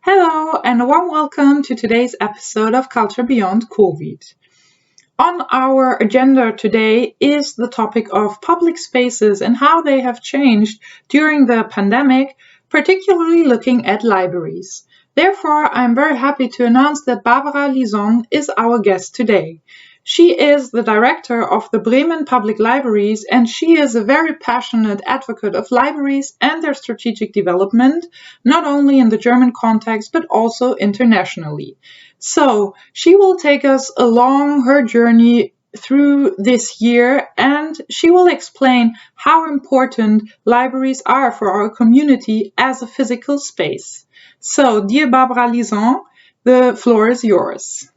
Hello, and a warm welcome to today's episode of Culture Beyond COVID. On our agenda today is the topic of public spaces and how they have changed during the pandemic, particularly looking at libraries. Therefore, I'm very happy to announce that Barbara Lison is our guest today. She is the director of the Bremen Public Libraries, and she is a very passionate advocate of libraries and their strategic development, not only in the German context but also internationally. So, she will take us along her journey through this year and she will explain how important libraries are for our community as a physical space. So, dear Barbara Lison, the floor is yours.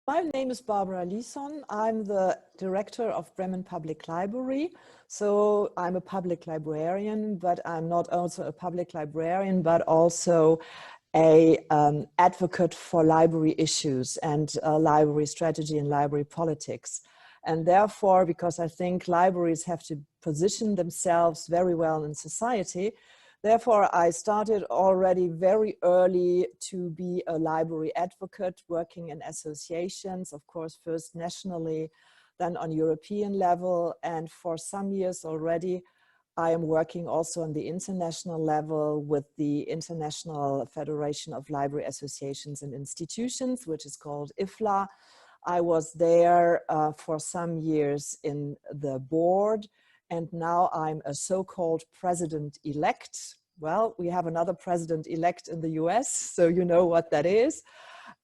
My name is Barbara Lison. I'm the director of Bremen Public Library. So I'm a public librarian, but I'm not also a public librarian, but also a advocate for library issues and library strategy and library politics. And therefore, because I think libraries have to position themselves very well in society, therefore, I started already very early to be a library advocate, working in associations, of course, first nationally, then on European level. And for some years already, I am working also on the international level with the International Federation of Library Associations and Institutions, which is called IFLA. I was there for some years in the board. And now I'm a so-called president-elect. Well, we have another president-elect in the US, so you know what that is.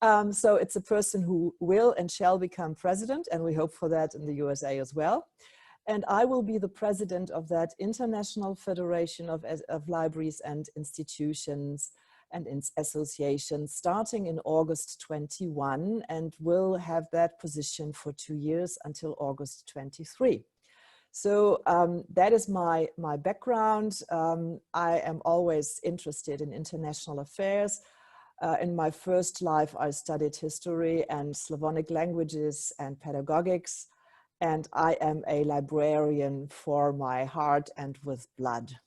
So it's a person who will and shall become president, and we hope for that in the USA as well. And I will be the president of that International Federation of Libraries and Institutions and associations starting in August 21, and will have that position for 2 years until August 23. So that is my background. I am always interested in international affairs. In my first life, I studied history and Slavonic languages and pedagogics, and I am a librarian for my heart and with blood.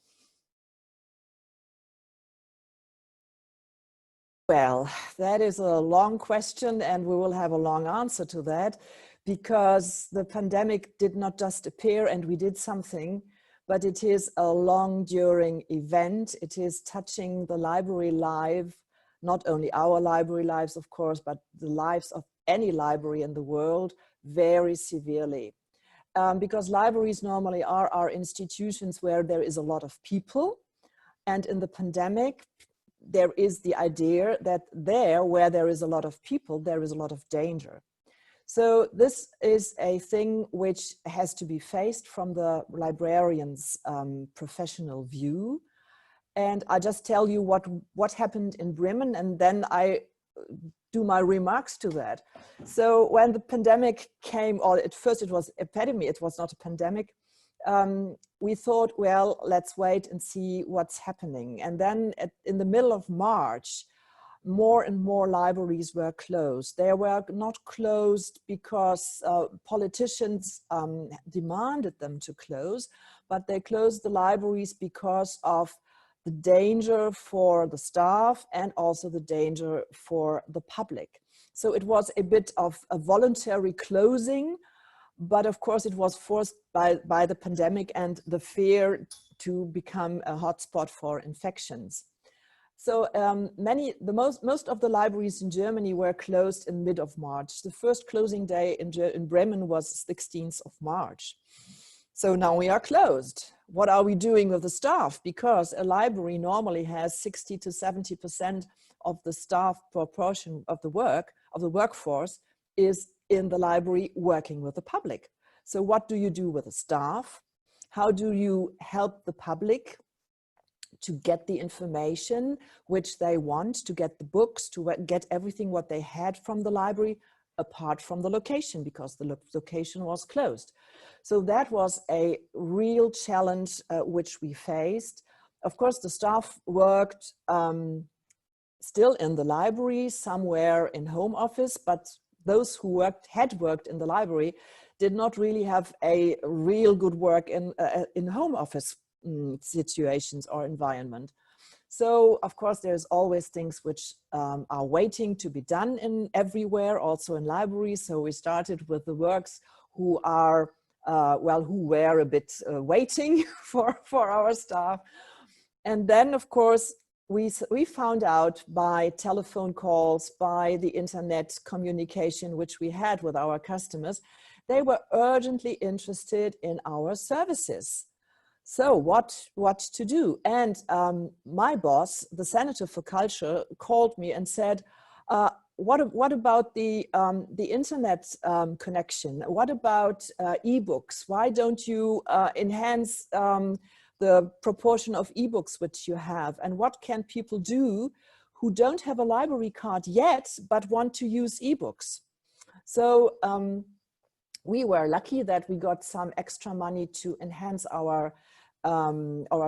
Well, that is a long question, and we will have a long answer to that, because the pandemic did not just appear and we did something, but it is a long during event. It is touching the library life, not only our library lives, of course, but the lives of any library in the world very severely. Because libraries normally are our institutions where there is a lot of people. And in the pandemic, there is the idea that there, where there is a lot of people, there is a lot of danger. So this is a thing which has to be faced from the librarian's professional view. And I just tell you what happened in Bremen, and then I do my remarks to that. So when the pandemic came, or at first it was epidemic, it was not a pandemic, we thought, well, let's wait and see what's happening. And then in the middle of March, more and more libraries were closed. They were not closed because politicians demanded them to close, but they closed the libraries because of the danger for the staff and also the danger for the public. So it was a bit of a voluntary closing, but of course it was forced by the pandemic and the fear to become a hotspot for infections. So most of the libraries in Germany were closed in mid of March. The first closing day in Bremen was 16th of March. So now we are closed. What are we doing with the staff? Because a library normally has 60 to 70% of the staff proportion of the workforce is in the library working with the public. So what do you do with the staff? How do you help the public to get the information which they want, to get the books, to get everything what they had from the library, apart from the location, because the location was closed. So that was a real challenge which we faced. Of course, the staff worked still in the library, somewhere in home office, but those who had worked in the library did not really have a real good work in home office situations or environment. So, of course, there's always things which are waiting to be done in everywhere, also in libraries. So we started with the works who are, who were a bit waiting for our staff. And then, of course, we found out by telephone calls, by the internet communication, which we had with our customers, they were urgently interested in our services. So what to do? And my boss, the Senator for Culture, called me and said, what about the internet connection? What about ebooks? Why don't you enhance the proportion of ebooks which you have? And what can people do who don't have a library card yet, but want to use ebooks? So we were lucky that we got some extra money to enhance our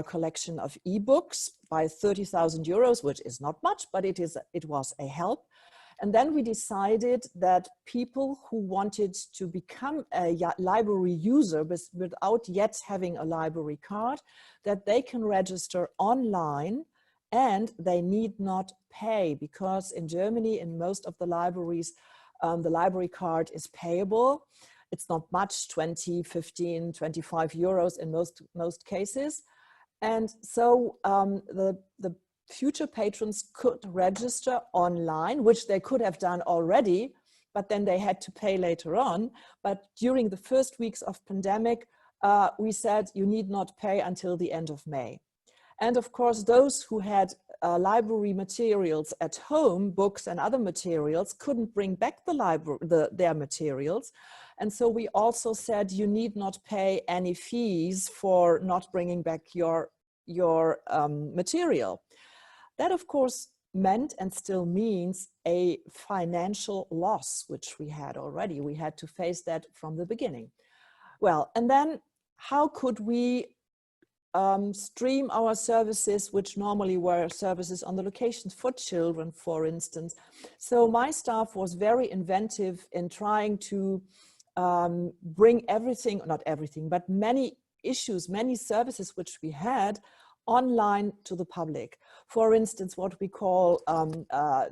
collection of ebooks by 30,000 euros, which is not much, but it was a help. And then we decided that people who wanted to become a library user without yet having a library card, that they can register online and they need not pay, because in Germany, in most of the libraries, the library card is payable. It's not much, 20, 15, 25 euros in most cases. And so the future patrons could register online, which they could have done already, but then they had to pay later on. But during the first weeks of pandemic, we said you need not pay until the end of May. And of course, those who had library materials at home, books and other materials, couldn't bring back their materials. And so we also said you need not pay any fees for not bringing back your material. That, of course, meant and still means a financial loss, which we had already. We had to face that from the beginning. Well, and then how could we stream our services, which normally were services on the locations for children, for instance? So my staff was very inventive in trying to bring everything, not everything, but many issues, many services which we had online to the public. For instance, what we call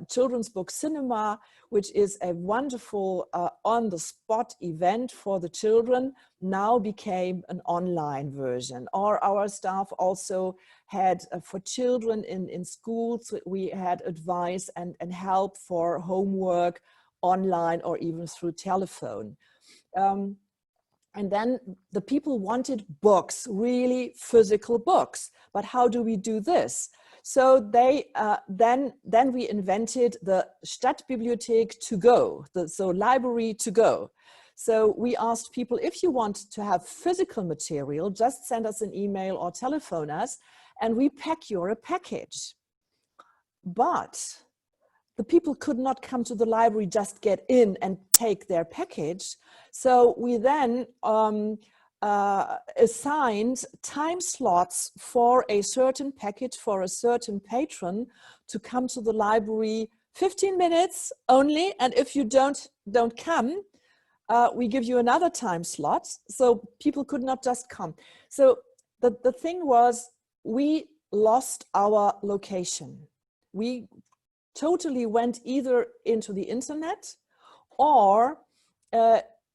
children's book cinema, which is a wonderful on-the-spot event for the children, now became an online version. Or our staff also had, for children in schools, we had advice and help for homework online or even through telephone. And then the people wanted books, really physical books. But how do we do this? So they then we invented the Stadtbibliothek to go, so library to go. So we asked people, if you want to have physical material, just send us an email or telephone us, and we pack you a package. But the people could not come to the library, just get in and take their package. So we then assigned time slots for a certain package for a certain patron to come to the library 15 minutes only. And if you don't come, we give you another time slot. So people could not just come. So the thing was, we lost our location. We totally went either into the internet, or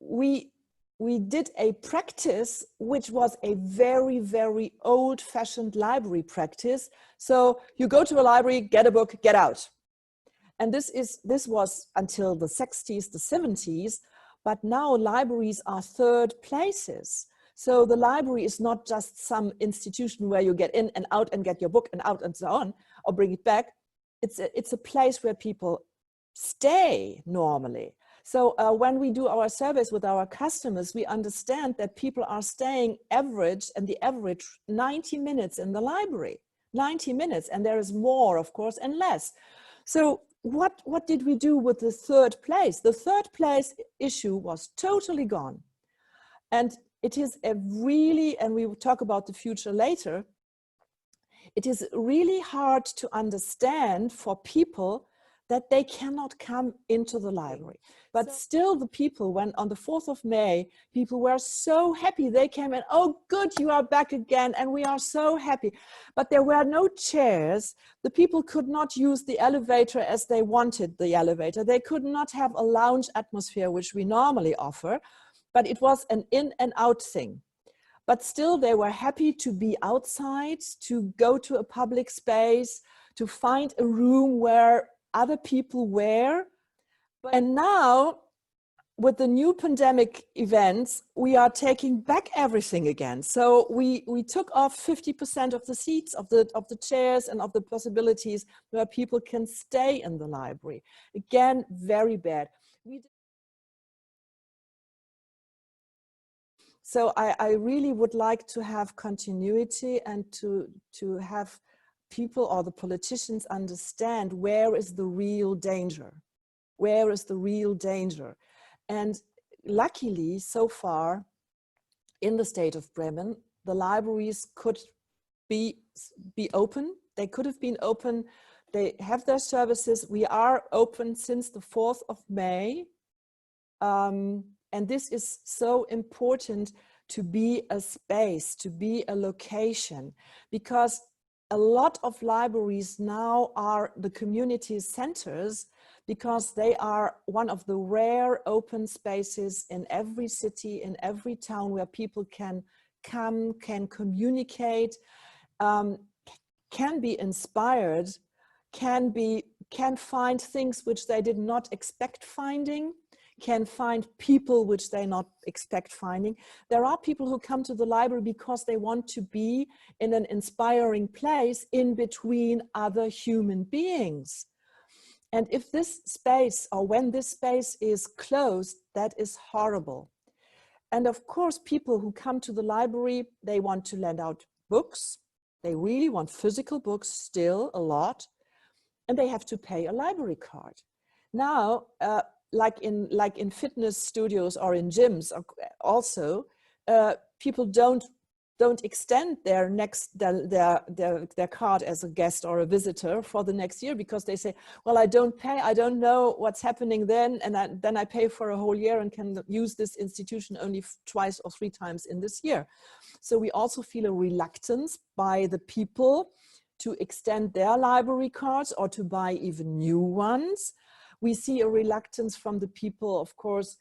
we did a practice which was a very, very old-fashioned library practice. So you go to a library, get a book, get out. And this was until the 60s, the 70s, but now libraries are third places. So the library is not just some institution where you get in and out and get your book and out and so on, or bring it back. It's a place where people stay normally. So when we do our surveys with our customers, we understand that people are staying average, and the average 90 minutes in the library, 90 minutes, and there is more, of course, and less. So what did we do with the third place? The third place issue was totally gone. And it is a really, and we will talk about the future later, it is really hard to understand for people that they cannot come into the library. But still the people, when on the 4th of May, people were so happy. They came in, oh, good, you are back again. And we are so happy. But there were no chairs. The people could not use the elevator as they wanted the elevator. They could not have a lounge atmosphere, which we normally offer. But it was an in and out thing. But still they were happy to be outside, to go to a public space, to find a room where other people were. And now with the new pandemic events, we are taking back everything again. So we took off 50% of the seats, of the chairs, and of the possibilities where people can stay in the library. Again, very bad. So I really would like to have continuity and to have people or the politicians understand where is the real danger. Where is the real danger? And luckily, so far, in the state of Bremen, the libraries could be open. They could have been open. They have their services. We are open since the 4th of May. And this is so important to be a space, to be a location, because a lot of libraries now are the community centers, because they are one of the rare open spaces in every city, in every town, where people can come, can communicate, can be inspired, can find things which they did not expect finding, can find people which they not expect finding. There are people who come to the library because they want to be in an inspiring place in between other human beings. And if this space, or when this space is closed, that is horrible. And of course, people who come to the library, they want to lend out books. They really want physical books still a lot, and they have to pay a library card. Now, like in fitness studios or in gyms also, people don't extend their card as a guest or a visitor for the next year, because they say, well, I don't pay, I don't know what's happening then, and then I pay for a whole year and can use this institution only twice or 3 times in this year. So we also feel a reluctance by the people to extend their library cards or to buy even new ones. We see a reluctance from the people, of course,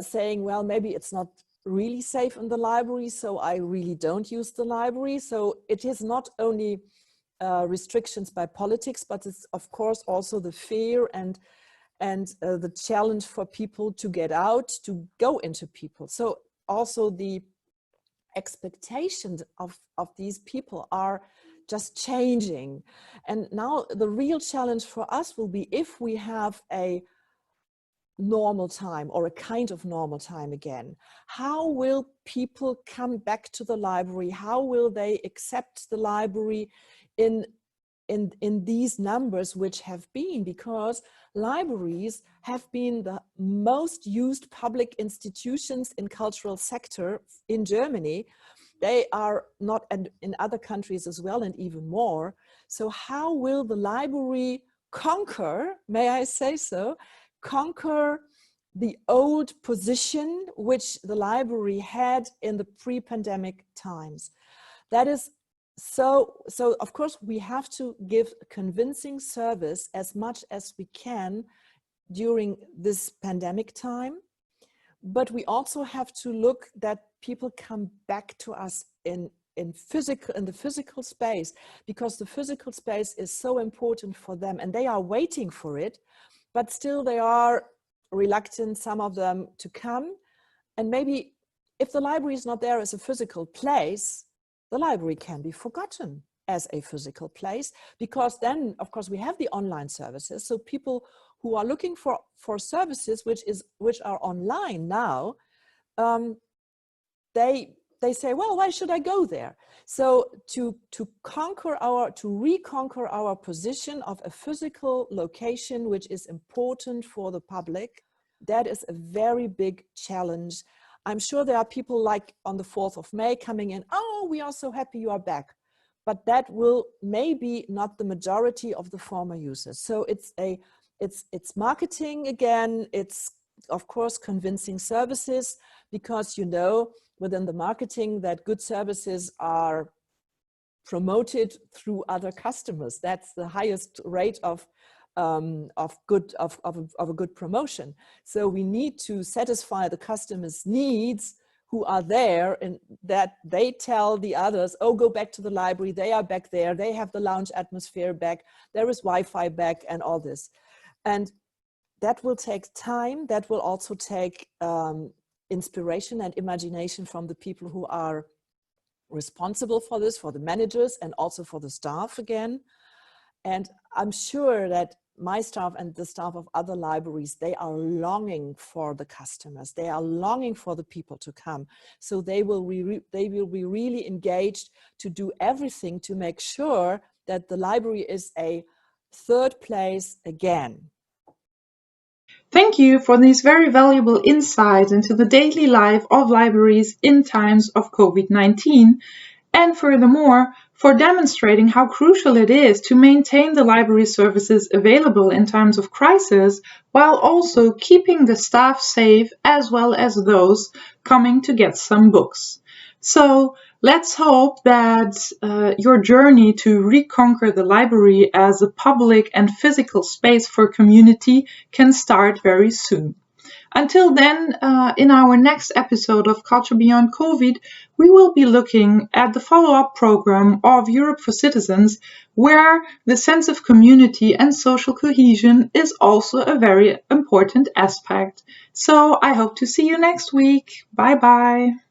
saying, well, maybe it's not really safe in the library, so I really don't use the library. So it is not only restrictions by politics, but it's of course also the fear and the challenge for people to get out, to go into people. So also the expectations of these people are just changing. And now the real challenge for us will be, if we have a normal time or a kind of normal time again, how will people come back to the library? How will they accept the library in these numbers which have been? Because libraries have been the most used public institutions in cultural sector in Germany. They are not, and in other countries as well, and even more. So how will the library conquer, may I say so, conquer the old position which the library had in the pre-pandemic times? That is so of course we have to give a convincing service as much as we can during this pandemic time, but we also have to look that people come back to us in the physical space, because the physical space is so important for them and they are waiting for it, but still they are reluctant, some of them, to come. And maybe if the library is not there as a physical place, the library can be forgotten as a physical place, because then of course we have the online services. So people who are looking for services which are online now, they say, well, why should I go there? So to reconquer our position of a physical location which is important for the public, that is a very big challenge. I'm sure there are people like on the 4th of May coming in, oh, we are so happy you are back. But that will maybe not the majority of the former users. So it's a It's marketing again. It's of course convincing services, because you know within the marketing that good services are promoted through other customers. That's the highest rate of a good promotion. So we need to satisfy the customers' needs who are there, and that they tell the others, oh, go back to the library, they are back there, they have the lounge atmosphere back, there is Wi-Fi back, and all this. And that will take time. That will also take inspiration and imagination from the people who are responsible for this, for the managers and also for the staff again. And I'm sure that my staff and the staff of other libraries, they are longing for the customers. They are longing for the people to come. So they will be really engaged to do everything to make sure that the library is a third place again. Thank you for these very valuable insights into the daily life of libraries in times of COVID-19, and furthermore, for demonstrating how crucial it is to maintain the library services available in times of crisis, while also keeping the staff safe as well as those coming to get some books. So let's hope that your journey to reconquer the library as a public and physical space for community can start very soon. Until then, in our next episode of Culture Beyond COVID, we will be looking at the follow-up program of Europe for Citizens, where the sense of community and social cohesion is also a very important aspect. So I hope to see you next week. Bye bye.